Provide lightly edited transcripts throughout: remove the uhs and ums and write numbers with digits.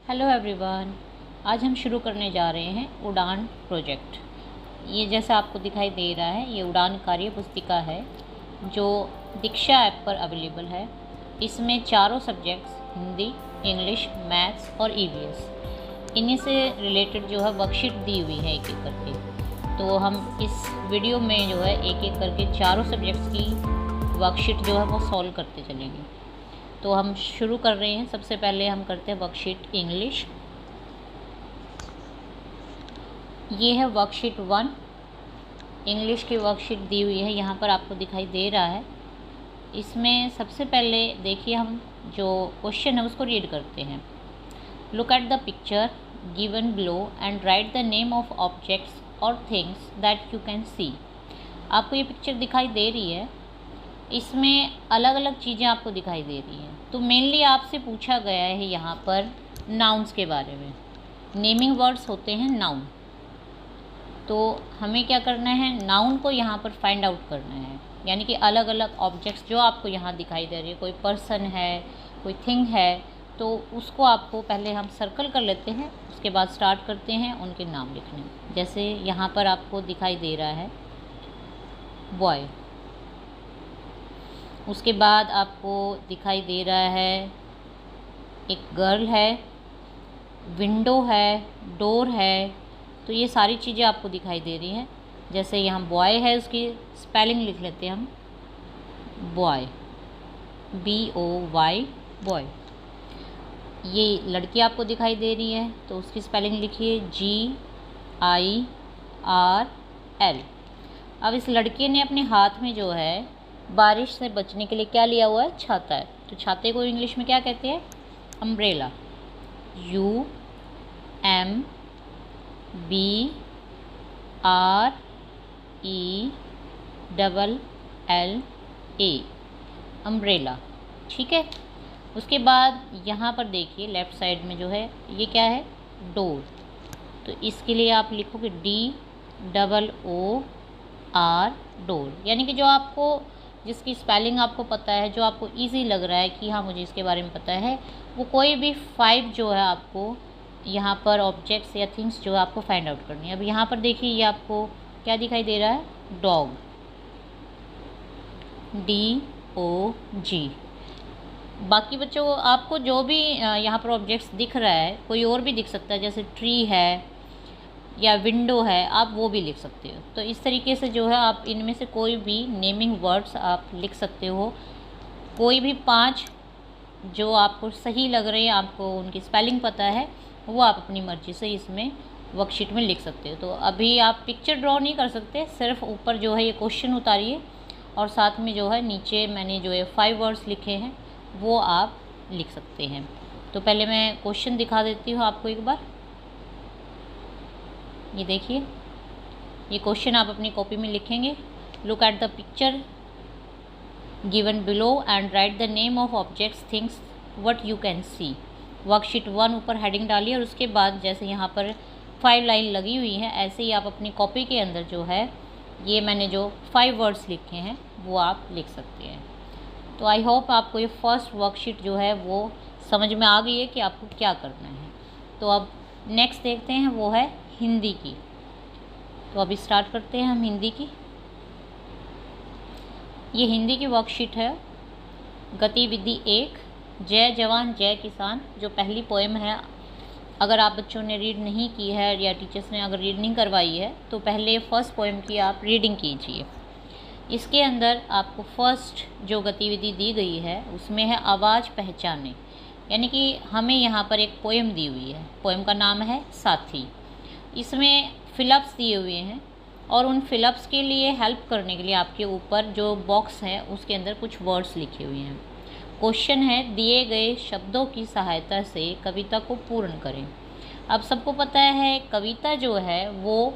Hello everyone. आज हम शुरू करने जा रहे हैं उड़ान प्रोजेक्ट। ये जैसा आपको दिखाई दे रहा है, ये उड़ान कार्य पुस्तिका है जो दीक्षा ऐप पर अवेलेबल है। इसमें चारों सब्जेक्ट्स हिंदी, इंग्लिश, मैथ्स और ईवीएस इन्हीं से रिलेटेड जो है वर्कशीट दी हुई है एक एक करके। तो हम इस वीडियो में जो है एक एक करके चारों सब्जेक्ट्स की वर्कशीट जो है वो सॉल्व करते चलेंगे। तो हम शुरू कर रहे हैं। सबसे पहले हम करते हैं वर्कशीट इंग्लिश। ये है वर्कशीट 1, इंग्लिश की वर्कशीट दी हुई है, यहाँ पर आपको दिखाई दे रहा है। इसमें सबसे पहले देखिए, हम जो क्वेश्चन है उसको रीड करते हैं। Look at the picture given below and write the name of objects और things that you can see. आपको ये पिक्चर दिखाई दे रही है, इसमें अलग अलग चीज़ें आपको दिखाई दे रही हैं। तो मेनली आपसे पूछा गया है यहाँ पर नाउन्स के बारे में। नेमिंग वर्ड्स होते हैं नाउन। तो हमें क्या करना है, नाउन को यहाँ पर फाइंड आउट करना है। यानी कि अलग अलग ऑब्जेक्ट्स जो आपको यहाँ दिखाई दे रही है, कोई पर्सन है, कोई थिंग है, तो उसको आपको पहले हम सर्कल कर लेते हैं, उसके बाद स्टार्ट करते हैं उनके नाम लिखने। जैसे यहाँ पर आपको दिखाई दे रहा है बॉय, उसके बाद आपको दिखाई दे रहा है एक गर्ल है, विंडो है, डोर है। तो ये सारी चीज़ें आपको दिखाई दे रही हैं। जैसे यहाँ बॉय है, उसकी स्पेलिंग लिख लेते हैं हम, बॉय, BOY बॉय। ये लड़की आपको दिखाई दे रही है, तो उसकी स्पेलिंग लिखिए GIRL। अब इस लड़के ने अपने हाथ में जो है बारिश से बचने के लिए क्या लिया हुआ है, छाता है। तो छाते को इंग्लिश में क्या कहते हैं, अम्ब्रेला, UMBRELLA, अम्ब्रेला। ठीक है। उसके बाद यहाँ पर देखिए लेफ़्ट साइड में जो है ये क्या है, डोर। तो इसके लिए आप लिखोगे DOOR, डोर। यानी कि जो आपको, जिसकी स्पेलिंग आपको पता है, जो आपको इजी लग रहा है कि हाँ मुझे इसके बारे में पता है, वो कोई भी 5 जो है आपको यहाँ पर ऑब्जेक्ट्स या थिंग्स जो है आपको फाइंड आउट करनी है। अब यहाँ पर देखिए ये आपको क्या दिखाई दे रहा है, डॉग, DOG। बाकी बच्चों आपको जो भी यहाँ पर ऑब्जेक्ट्स दिख रहा है, कोई और भी दिख सकता है, जैसे ट्री है या विंडो है, आप वो भी लिख सकते हो। तो इस तरीके से जो है आप इनमें से कोई भी नेमिंग वर्ड्स आप लिख सकते हो। कोई भी 5 जो आपको सही लग रहे हैं, आपको उनकी स्पेलिंग पता है, वो आप अपनी मर्ज़ी से इसमें वर्कशीट में लिख सकते हो। तो अभी आप पिक्चर ड्रॉ नहीं कर सकते, सिर्फ ऊपर जो है ये क्वेश्चन उतारिए और साथ में जो है नीचे मैंने जो है 5 वर्ड्स लिखे हैं वो आप लिख सकते हैं। तो पहले मैं क्वेश्चन दिखा देती हूँ आपको एक बार। ये देखिए, ये क्वेश्चन आप अपनी कॉपी में लिखेंगे। Look at the picture given below and write the name of objects things what you can C. Worksheet 1 ऊपर हेडिंग डालिए और उसके बाद जैसे यहाँ पर 5 लाइन लगी हुई है, ऐसे ही आप अपनी कॉपी के अंदर जो है ये मैंने जो 5 वर्ड्स लिखे हैं वो आप लिख सकते हैं। तो आई होप आपको ये फर्स्ट वर्कशीट जो है वो समझ में आ गई है कि आपको क्या करना है। तो अब नेक्स्ट देखते हैं, वो है हिंदी की। तो अभी स्टार्ट करते हैं हम हिंदी की। ये हिंदी की वर्कशीट है, गतिविधि 1, जय जवान जय किसान, जो पहली पोएम है। अगर आप बच्चों ने रीड नहीं की है या टीचर्स ने अगर रीड नहीं करवाई है, तो पहले फर्स्ट पोएम की आप रीडिंग कीजिए। इसके अंदर आपको फर्स्ट जो गतिविधि दी गई है उसमें है आवाज़ पहचाने। यानी कि हमें यहाँ पर एक पोएम दी हुई है, पोएम का नाम है साथी। इसमें फिलअप्स दिए हुए हैं और उन फिलअप्स के लिए हेल्प करने के लिए आपके ऊपर जो बॉक्स है उसके अंदर कुछ वर्ड्स लिखे हुए हैं। क्वेश्चन है, दिए गए शब्दों की सहायता से कविता को पूर्ण करें। अब सबको पता है कविता जो है वो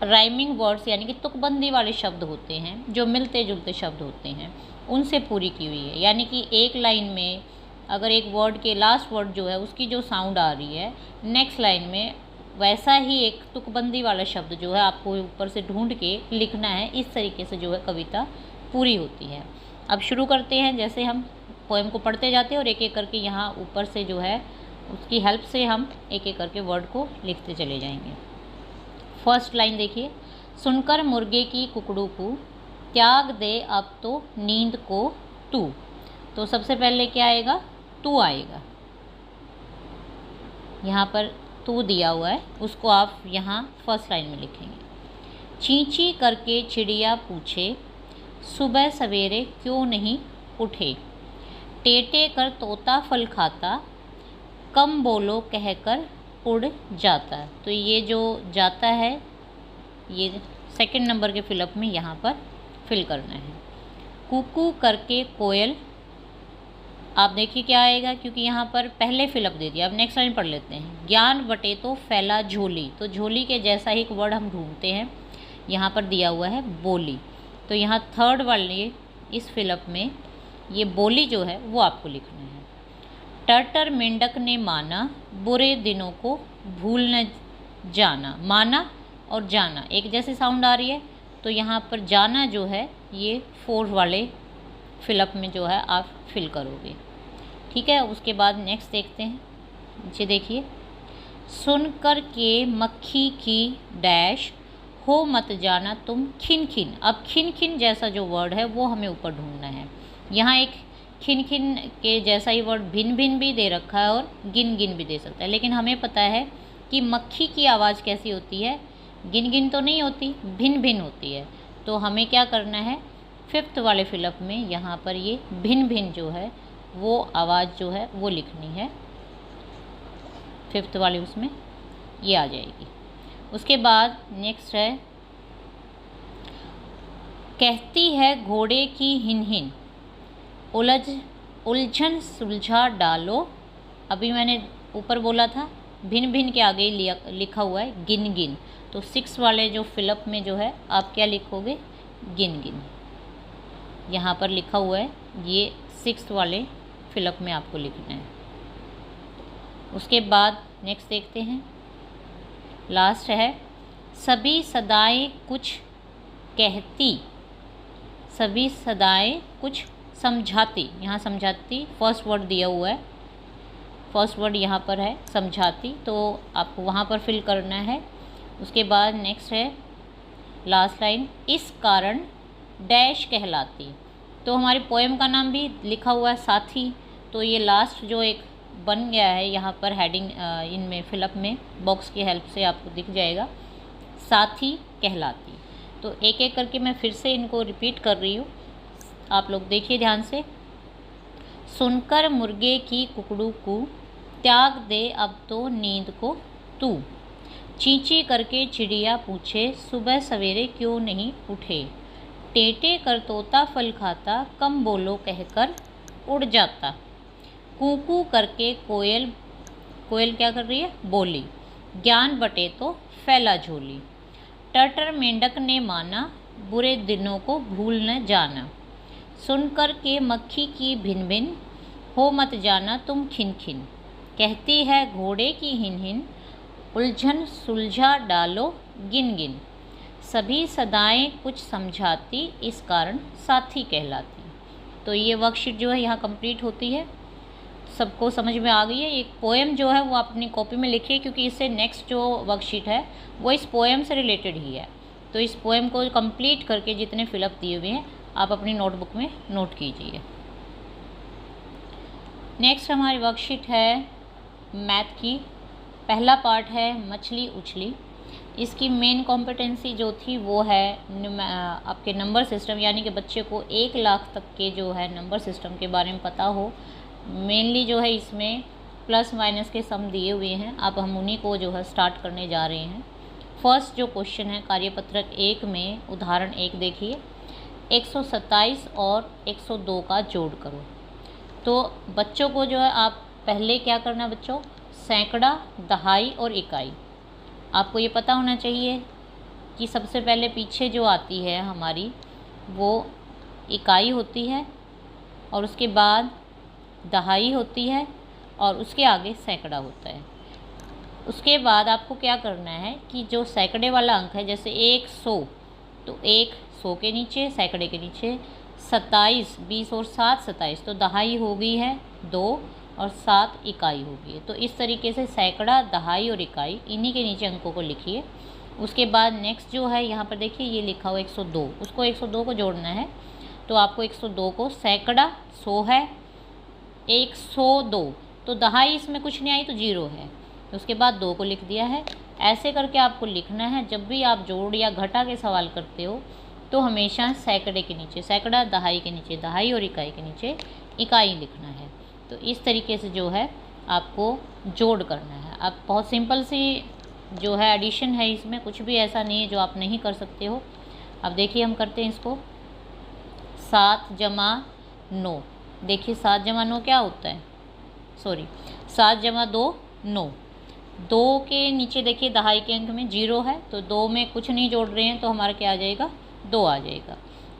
राइमिंग वर्ड्स यानी कि तुकबंदी वाले शब्द होते हैं, जो मिलते जुलते शब्द होते हैं, उनसे पूरी की हुई है। यानी कि एक लाइन में अगर एक वर्ड के लास्ट वर्ड जो है उसकी जो साउंड आ रही है, नेक्स्ट लाइन में वैसा ही एक तुकबंदी वाला शब्द जो है आपको ऊपर से ढूंढ के लिखना है। इस तरीके से जो है कविता पूरी होती है। अब शुरू करते हैं। जैसे हम पोएम को पढ़ते जाते हैं और एक एक करके यहाँ ऊपर से जो है उसकी हेल्प से हम एक एक करके वर्ड को लिखते चले जाएंगे। फर्स्ट लाइन देखिए, सुनकर मुर्गे की कुकड़ू कू, त्याग दे अब तो नींद को तू। तो सबसे पहले क्या आएगा, तू आएगा। यहाँ पर तू दिया हुआ है, उसको आप यहाँ फर्स्ट लाइन में लिखेंगे। ची ची करके चिड़िया पूछे, सुबह सवेरे क्यों नहीं उठे। टेटे कर तोता फल खाता, कम बोलो कहकर उड़ जाता। तो ये जो जाता है ये सेकंड नंबर के फिलअप में यहाँ पर फिल करना है। कुकू करके कोयल, आप देखिए क्या आएगा, क्योंकि यहाँ पर पहले फिलअप दे दिया। अब नेक्स्ट लाइन पढ़ लेते हैं। ज्ञान बटे तो फैला झोली, तो झोली के जैसा ही एक वर्ड हम ढूंढते हैं, यहाँ पर दिया हुआ है बोली। तो यहाँ थर्ड वाले इस फिलअप में ये बोली जो है वो आपको लिखना है। टर्टर मेंढक ने माना, बुरे दिनों को भूल न जाना। माना और जाना एक जैसे साउंड आ रही है, तो यहाँ पर जाना जो है ये फोर्थ वाले फिलअप में जो है आप फिल करोगे। ठीक है, उसके बाद नेक्स्ट देखते हैं। नीचे देखिए, सुनकर के मक्खी की डैश, हो मत जाना तुम खिन खिन। अब खिन खिन जैसा जो वर्ड है वो हमें ऊपर ढूंढना है। यहाँ एक खिन खिन के जैसा ही वर्ड भिन भिन भी दे रखा है और गिन गिन भी दे सकता है, लेकिन हमें पता है कि मक्खी की आवाज़ कैसी होती है, गिन गिन तो नहीं होती, भिन भिन होती है। तो हमें क्या करना है, फिफ्थ वाले फिलअप में यहाँ पर ये भिन भिन जो है वो आवाज़ जो है वो लिखनी है। फिफ्थ वाले उसमें ये आ जाएगी। उसके बाद नेक्स्ट है, कहती है घोड़े की हिन हिन, उलझन सुलझा डालो। अभी मैंने ऊपर बोला था भिन भिन के आगे लिखा हुआ है गिन गिन, तो सिक्स वाले जो फिलअप में जो है आप क्या लिखोगे, गिन गिन। यहाँ पर लिखा हुआ है, ये सिक्स वाले फिलअप में आपको लिखना है। उसके बाद नेक्स्ट देखते हैं, लास्ट है, सभी सदाएं कुछ कहती, सभी सदाएं कुछ समझाती। यहाँ समझाती फर्स्ट वर्ड दिया हुआ है, फर्स्ट वर्ड यहाँ पर है समझाती, तो आपको वहाँ पर फिल करना है। उसके बाद नेक्स्ट है लास्ट लाइन, इस कारण डैश कहलाती। तो हमारी पोएम का नाम भी लिखा हुआ है साथी, तो ये लास्ट जो एक बन गया है यहाँ पर हेडिंग इनमें फिलअप में बॉक्स की हेल्प से आपको दिख जाएगा, साथी कहलाती। तो एक एक करके मैं फिर से इनको रिपीट कर रही हूँ, आप लोग देखिए ध्यान से। सुनकर मुर्गे की कुकड़ू कू, त्याग दे अब तो नींद को तू। चींची करके चिड़िया पूछे, सुबह सवेरे क्यों नहीं उठे। टेटे कर तोता फल खाता, कम बोलो कहकर उड़ जाता। कूकू करके कोयल, कोयल क्या कर रही है, बोली। ज्ञान बटे तो फैला झोली। टर्टर मेंढक ने माना, बुरे दिनों को भूल न जाना। सुनकर के मक्खी की भिन भिन, हो मत जाना तुम खिन खिन। कहती है घोड़े की हिन हिन, उलझन सुलझा डालो गिन गिन। सभी सदाएं कुछ समझाती, इस कारण साथी कहलाती। तो ये वर्कशीट जो है यहाँ कंप्लीट होती है। सबको समझ में आ गई है। एक पोएम जो है वो आप अपनी कॉपी में लिखिए, क्योंकि इससे नेक्स्ट जो वर्कशीट है वो इस पोएम से रिलेटेड ही है। तो इस पोएम को कंप्लीट करके जितने फिलअप दिए हुए हैं आप अपनी नोटबुक में नोट कीजिए। नेक्स्ट हमारी वर्कशीट है मैथ की। पहला पार्ट है मछली उछली। इसकी मेन कॉम्पिटेंसी जो थी वो है आपके नंबर सिस्टम, यानी कि बच्चे को 1 लाख तक के जो है नंबर सिस्टम के बारे में पता हो। मेनली जो है इसमें प्लस माइनस के सम दिए हुए हैं, अब हम उन्हीं को जो है स्टार्ट करने जा रहे हैं। फर्स्ट जो क्वेश्चन है कार्यपत्रक 1 में उदाहरण 1 देखिए, 127 और 102 का जोड़ करो। तो बच्चों को जो है आप पहले क्या करना है बच्चों, सैकड़ा, दहाई और इकाई। आपको ये पता होना चाहिए कि सबसे पहले पीछे जो आती है हमारी वो इकाई होती है, और उसके बाद दहाई होती है, और उसके आगे सैकड़ा होता है। उसके बाद आपको क्या करना है कि जो सैकड़े वाला अंक है, जैसे 100, तो 100 के नीचे, सैकड़े के नीचे 27, 20 और 7 27, तो दहाई हो गई है 2, और 7 इकाई होगी। तो इस तरीके से सैकड़ा, दहाई और इकाई इन्हीं के नीचे अंकों को लिखिए। उसके बाद नेक्स्ट जो है यहाँ पर देखिए ये लिखा हुआ 102, उसको 102 को जोड़ना है। तो आपको 102 को, सैकड़ा 100 है, 102, तो दहाई इसमें कुछ नहीं आई तो 0 है, तो उसके बाद 2 को लिख दिया है। ऐसे करके आपको लिखना है। जब भी आप जोड़ या घटा के सवाल करते हो तो हमेशा सैकड़े के नीचे सैकड़ा, दहाई के नीचे दहाई और इकाई के नीचे इकाई लिखना है। तो इस तरीके से जो है आपको जोड़ करना है। अब बहुत सिंपल सी जो है एडिशन है, इसमें कुछ भी ऐसा नहीं है जो आप नहीं कर सकते हो। अब देखिए हम करते हैं इसको। 7 जमा 9, देखिए 7 जमा 9 क्या होता है, 7 जमा 2 9। 2 के नीचे देखिए दहाई के अंक में 0 है, तो 2 में कुछ नहीं जोड़ रहे हैं तो हमारा क्या आ जाएगा, 2 आ जाएगा।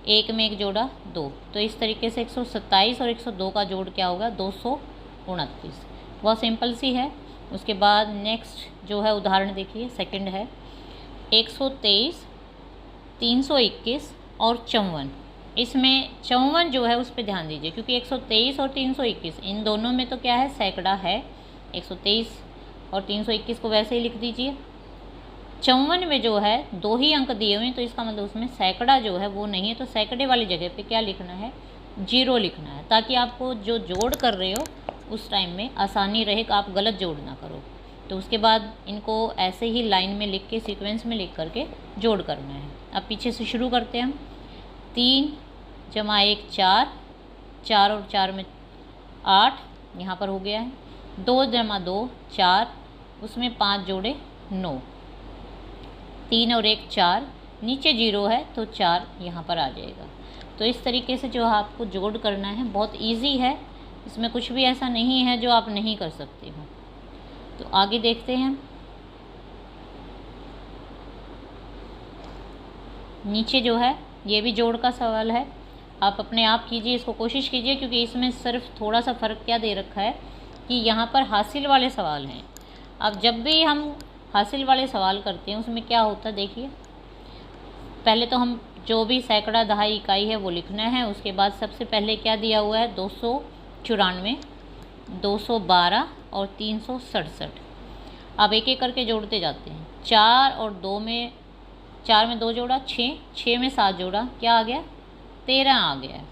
1 में 1 जोड़ा 2, तो इस तरीके से 127 और 102 का जोड़ क्या होगा, 229। बहुत सिंपल सी है। उसके बाद नेक्स्ट जो है उदाहरण देखिए, सेकंड है 123, 321 और 54। इसमें 54 जो है उस पर ध्यान दीजिए, क्योंकि 123 और 321 इन दोनों में तो क्या है, सैकड़ा है। 123 और 321 को वैसे ही लिख दीजिए। 54 में जो है 2 ही अंक दिए हुए हैं, तो इसका मतलब उसमें सैकड़ा जो है वो नहीं है, तो सैकड़े वाली जगह पे क्या लिखना है, 0 लिखना है, ताकि आपको जो जोड़ कर रहे हो उस टाइम में आसानी रहे कि आप गलत जोड़ ना करो। तो उसके बाद इनको ऐसे ही लाइन में लिख के, सीक्वेंस में लिख करके जोड़ करना है। अब पीछे से शुरू करते हैं हम। 3 जमा 1 4, 4 और 4 में 8 यहाँ पर हो गया है। 2 जमा 2 4, उसमें 5 जोड़े 9। 3 और 1 4, नीचे 0 है तो 4 यहाँ पर आ जाएगा। तो इस तरीके से जो आपको जोड़ करना है, बहुत इजी है, इसमें कुछ भी ऐसा नहीं है जो आप नहीं कर सकते हो। तो आगे देखते हैं। नीचे जो है ये भी जोड़ का सवाल है, आप अपने आप कीजिए, इसको कोशिश कीजिए, क्योंकि इसमें सिर्फ थोड़ा सा फ़र्क क्या दे रखा है कि यहाँ पर हासिल वाले सवाल हैं। अब जब भी हम हासिल वाले सवाल करते हैं उसमें क्या होता है, देखिए पहले तो हम जो भी सैकड़ा, दहाई, इकाई है वो लिखना है। उसके बाद सबसे पहले क्या दिया हुआ है, 294, 212 और 367। अब एक एक करके जोड़ते जाते हैं। 4 और 2 में 4 में 2 जोड़ा 6, 6 में 7 जोड़ा, क्या आ गया, 13 आ गया है।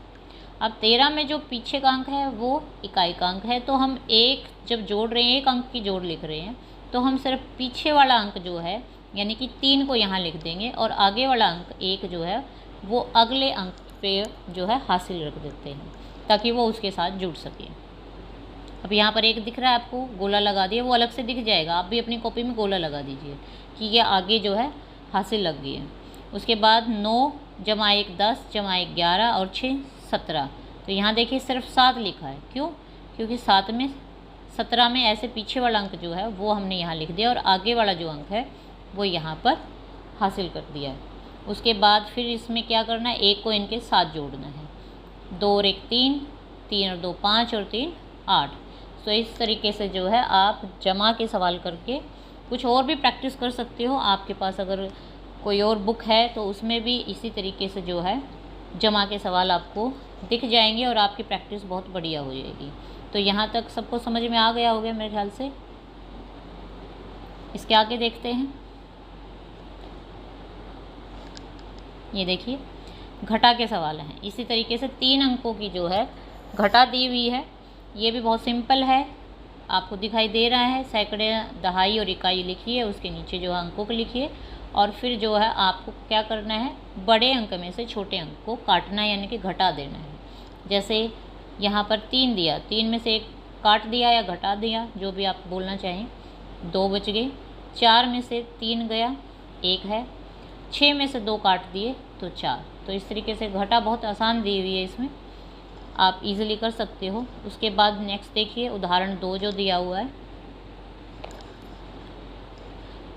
अब 13 में जो पीछे का अंक है वो इकाई का अंक है, तो हम एक जब जोड़ रहे हैं, एक अंक की जोड़ लिख रहे हैं, तो हम सिर्फ पीछे वाला अंक जो है यानी कि 3 को यहाँ लिख देंगे, और आगे वाला अंक 1 जो है वो अगले अंक पे जो है हासिल रख देते हैं, ताकि वो उसके साथ जुड़ सके। अब यहाँ पर एक दिख रहा है आपको, गोला लगा दिया, वो अलग से दिख जाएगा, आप भी अपनी कॉपी में गोला लगा दीजिए कि ये आगे जो है हासिल लग गई है। उसके बाद 9 जमा 1 10, जमा 1 11 और 6 17। तो यहाँ देखिए सिर्फ 7 लिखा है, क्यों, क्योंकि 7 में 17 में ऐसे पीछे वाला अंक जो है वो हमने यहाँ लिख दिया, और आगे वाला जो अंक है वो यहाँ पर हासिल कर दिया है। उसके बाद फिर इसमें क्या करना है, 1 को इनके साथ जोड़ना है। 2 और 1 3, 3 और 2 5 और 3 8। तो इस तरीके से जो है आप जमा के सवाल करके कुछ और भी प्रैक्टिस कर सकते हो। आपके पास अगर कोई और बुक है तो उसमें भी इसी तरीके से जो है जमा के सवाल आपको दिख जाएंगे, और आपकी प्रैक्टिस बहुत बढ़िया हो जाएगी। तो यहाँ तक सबको समझ में आ गया होगा मेरे ख्याल से। इसके आगे देखते हैं। ये देखिए घटा के सवाल हैं। इसी तरीके से 3 अंकों की जो है घटा दी हुई है। ये भी बहुत सिंपल है, आपको दिखाई दे रहा है। सैकड़े, दहाई और इकाई लिखिए, उसके नीचे जो है अंकों को लिखिए, और फिर जो है आपको क्या करना है, बड़े अंक में से छोटे अंक को काटना है, यानी कि घटा देना है। जैसे यहाँ पर 3 दिया, 3 में से 1 काट दिया या घटा दिया, जो भी आप बोलना चाहें, 2 बच गए। 4 में से 3 गया, 1 है। 6 में से 2 काट दिए तो 4। तो इस तरीके से घटा बहुत आसान दी हुई है, इसमें आप इजीली कर सकते हो। उसके बाद नेक्स्ट देखिए उदाहरण 2 जो दिया हुआ है।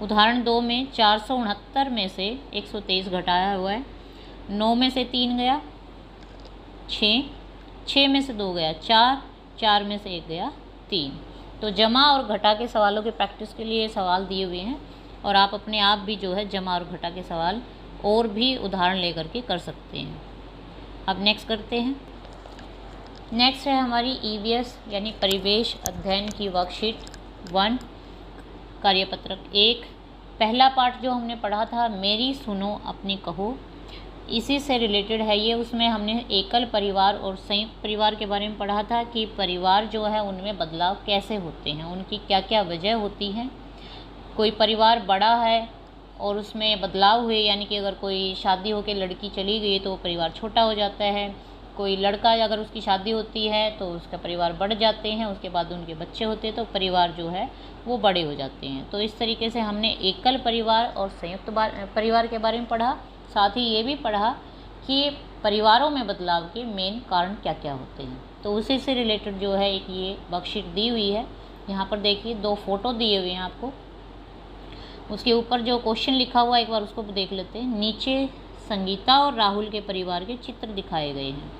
उदाहरण 2 में 469 में से 123 घटाया हुआ है। 9 में से 3 गया 6, 6 में से 2 गया 4, 4 में से 1 गया 3। तो जमा और घटा के सवालों की प्रैक्टिस के लिए सवाल दिए हुए हैं, और आप अपने आप भी जो है जमा और घटा के सवाल और भी उदाहरण लेकर के कर सकते हैं। अब नेक्स्ट करते हैं। नेक्स्ट है हमारी ईवीएस यानी परिवेश अध्ययन की वर्कशीट 1 कार्यपत्रक 1। पहला पार्ट जो हमने पढ़ा था मेरी सुनो अपनी कहो, इसी से रिलेटेड है ये। उसमें हमने एकल परिवार और संयुक्त परिवार के बारे में पढ़ा था कि परिवार जो है उनमें बदलाव कैसे होते हैं, उनकी क्या क्या वजह होती है। कोई परिवार बड़ा है और उसमें बदलाव हुए, यानी कि अगर कोई शादी होकर लड़की चली गई तो परिवार छोटा हो जाता है। कोई लड़का अगर उसकी शादी होती है तो उसका परिवार बढ़ जाते हैं, उसके बाद उनके बच्चे होते हैं तो परिवार जो है वो बड़े हो जाते हैं। तो इस तरीके से हमने एकल परिवार और संयुक्त परिवार के बारे में पढ़ा। साथ ही ये भी पढ़ा कि परिवारों में बदलाव के मेन कारण क्या क्या होते हैं। तो उसी से रिलेटेड जो है एक ये वर्कशीट दी हुई है। यहाँ पर देखिए 2 फोटो दिए हुए हैं आपको, उसके ऊपर जो क्वेश्चन लिखा हुआ है एक बार उसको देख लेते हैं। नीचे संगीता और राहुल के परिवार के चित्र दिखाए गए हैं।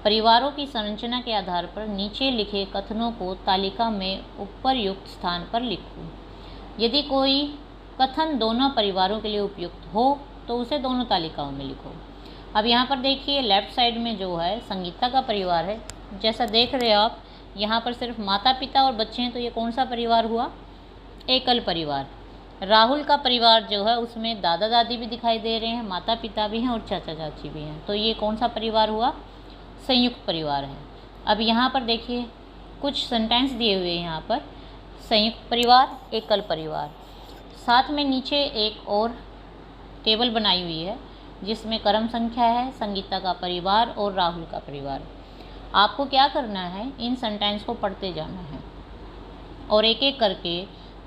परिवारों की संरचना के आधार पर नीचे लिखे कथनों को तालिका में उपयुक्त स्थान पर लिखो। यदि कोई कथन दोनों परिवारों के लिए उपयुक्त हो तो उसे दोनों तालिकाओं में लिखो। अब यहाँ पर देखिए लेफ़्ट साइड में जो है संगीता का परिवार है, जैसा देख रहे हो आप यहाँ पर सिर्फ माता पिता और बच्चे हैं, तो ये कौन सा परिवार हुआ? एकल परिवार। राहुल का परिवार जो है उसमें दादा दादी भी दिखाई दे रहे हैं, माता पिता भी हैं और चाचा चाची भी हैं, तो ये कौन सा परिवार हुआ? संयुक्त परिवार है। अब यहाँ पर देखिए कुछ सेंटेंस दिए हुए हैं यहाँ पर, संयुक्त परिवार, एकल परिवार। साथ में नीचे एक और टेबल बनाई हुई है जिसमें क्रम संख्या है, संगीता का परिवार और राहुल का परिवार। आपको क्या करना है, इन सेंटेंस को पढ़ते जाना है और एक एक करके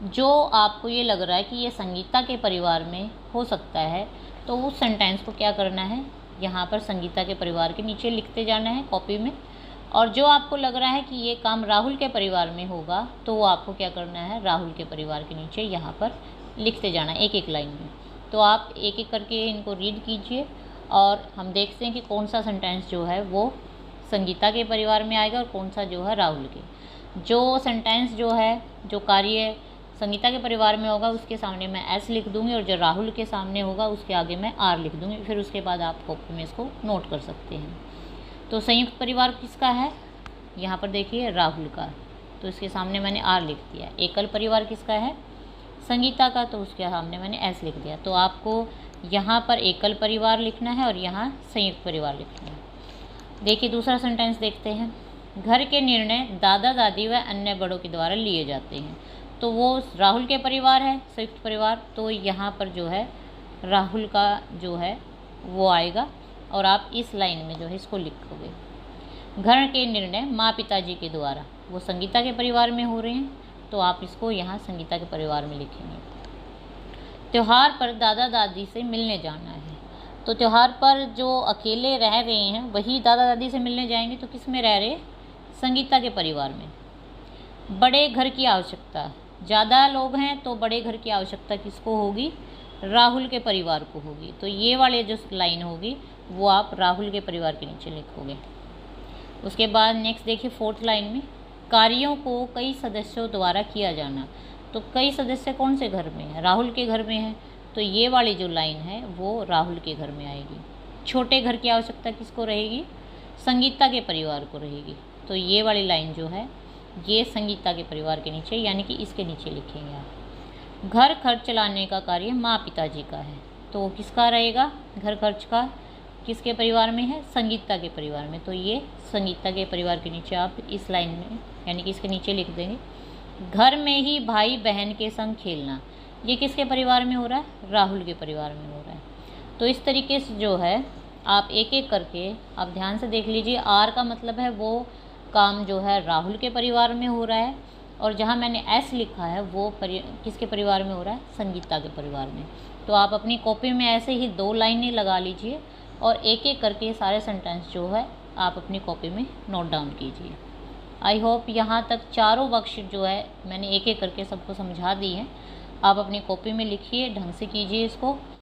जो आपको ये लग रहा है कि ये संगीता के परिवार में हो सकता है तो उस सेंटेंस को क्या करना है, यहाँ पर संगीता के परिवार के नीचे लिखते जाना है कॉपी में। और जो आपको लग रहा है कि ये काम राहुल के परिवार में होगा तो वो आपको क्या करना है, राहुल के परिवार के नीचे यहाँ पर लिखते जाना है एक एक लाइन में। तो आप एक एक करके इनको रीड कीजिए और हम देखते हैं कि कौन सा सेंटेंस जो है वो संगीता के परिवार में आएगा और कौन सा जो है राहुल के। जो सेंटेंस जो है, जो कार्य संगीता के परिवार में होगा उसके सामने मैं एस लिख दूंगी और जो राहुल के सामने होगा उसके आगे मैं आर लिख दूंगी। फिर उसके बाद आप कॉपी में इसको नोट कर सकते हैं। तो संयुक्त परिवार किसका है, यहाँ पर देखिए राहुल का, तो इसके सामने मैंने आर लिख दिया। एकल परिवार किसका है, संगीता का, तो उसके सामने मैंने एस लिख दिया। तो आपको यहाँ पर एकल परिवार लिखना है और यहाँ संयुक्त परिवार लिखना है। देखिए दूसरा सेंटेंस देखते हैं। घर के निर्णय दादा दादी व अन्य बड़ों के द्वारा लिए जाते हैं, तो वो राहुल के परिवार है संयुक्त परिवार, तो यहाँ पर जो है राहुल का जो है वो आएगा और आप इस लाइन में जो है इसको लिखोगे। घर के निर्णय माँ पिताजी के द्वारा, वो संगीता के परिवार में हो रहे हैं, तो आप इसको यहाँ संगीता के परिवार में लिखेंगे। त्यौहार पर दादा दादी से मिलने जाना है, तो त्यौहार पर जो अकेले रह रहे हैं वही दादा दादी से मिलने जाएंगे, तो किस में रह रहे, संगीता के परिवार में। बड़े घर की आवश्यकता, ज़्यादा लोग हैं तो बड़े घर की आवश्यकता किसको होगी, राहुल के परिवार को होगी, तो ये वाले जो लाइन होगी वो आप राहुल के परिवार के नीचे लिखोगे। उसके बाद नेक्स्ट देखिए 4th लाइन में, कार्यों को कई सदस्यों द्वारा किया जाना, तो कई सदस्य कौन से घर में है, राहुल के घर में है, तो ये वाली जो लाइन है वो राहुल के घर में आएगी। छोटे घर की आवश्यकता किसको रहेगी, संगीता के परिवार को रहेगी, तो ये वाली लाइन जो है ये संगीता के परिवार के नीचे यानी कि इसके नीचे लिखेंगे आप। घर खर्च चलाने का कार्य माँ पिताजी का है, तो वो किसका रहेगा, घर खर्च का किसके परिवार में है, संगीता के परिवार में, तो ये संगीता के परिवार के नीचे आप इस लाइन में यानी कि इसके नीचे लिख देंगे। घर में ही भाई बहन के संग खेलना, ये किसके परिवार में हो रहा है, राहुल के परिवार में हो रहा है। तो इस तरीके से जो है आप एक एक करके आप ध्यान से देख लीजिए। आर का मतलब है वो काम जो है राहुल के परिवार में हो रहा है और जहाँ मैंने एस लिखा है वो किसके परिवार में हो रहा है, संगीता के परिवार में। तो आप अपनी कॉपी में ऐसे ही 2 लाइनें लगा लीजिए और एक एक करके सारे सेंटेंस जो है आप अपनी कॉपी में नोट डाउन कीजिए। आई होप यहाँ तक चारों वर्कशीट जो है मैंने एक एक करके सबको समझा दी है। आप अपनी कॉपी में लिखिए, ढंग से कीजिए इसको।